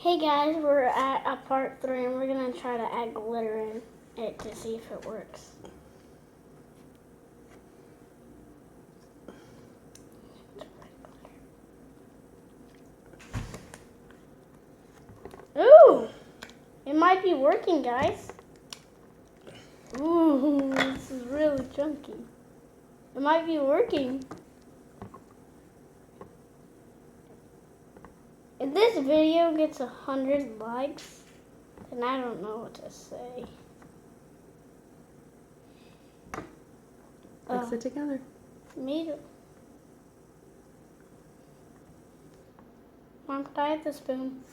Hey guys, we're at a part 3 and we're gonna try to add glitter in it to see if it works. Ooh! It might be working, guys. Ooh, this is really chunky. It might be working. If this video gets 100 likes, then I don't know what to say. Mix it together. Me too. Mom, could I have the spoon?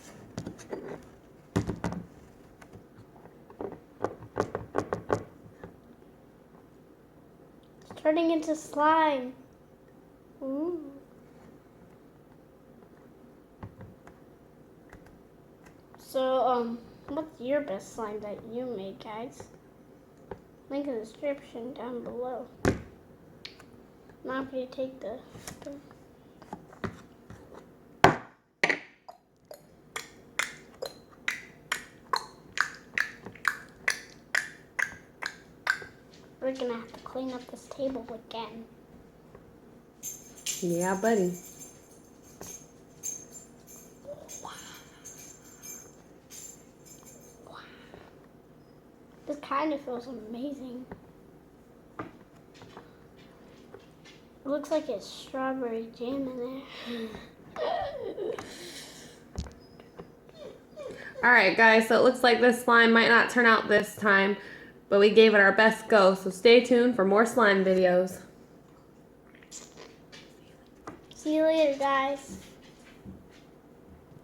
It's turning into slime. Ooh. So, what's your best slime that you made, guys? Link in the description down below. Now if you take the spoon. We're gonna have to clean up this table again. Yeah, buddy. This kind of feels amazing. It looks like it's strawberry jam in there. Alright guys, so it looks like this slime might not turn out this time, but we gave it our best go, so stay tuned for more slime videos. See you later, guys.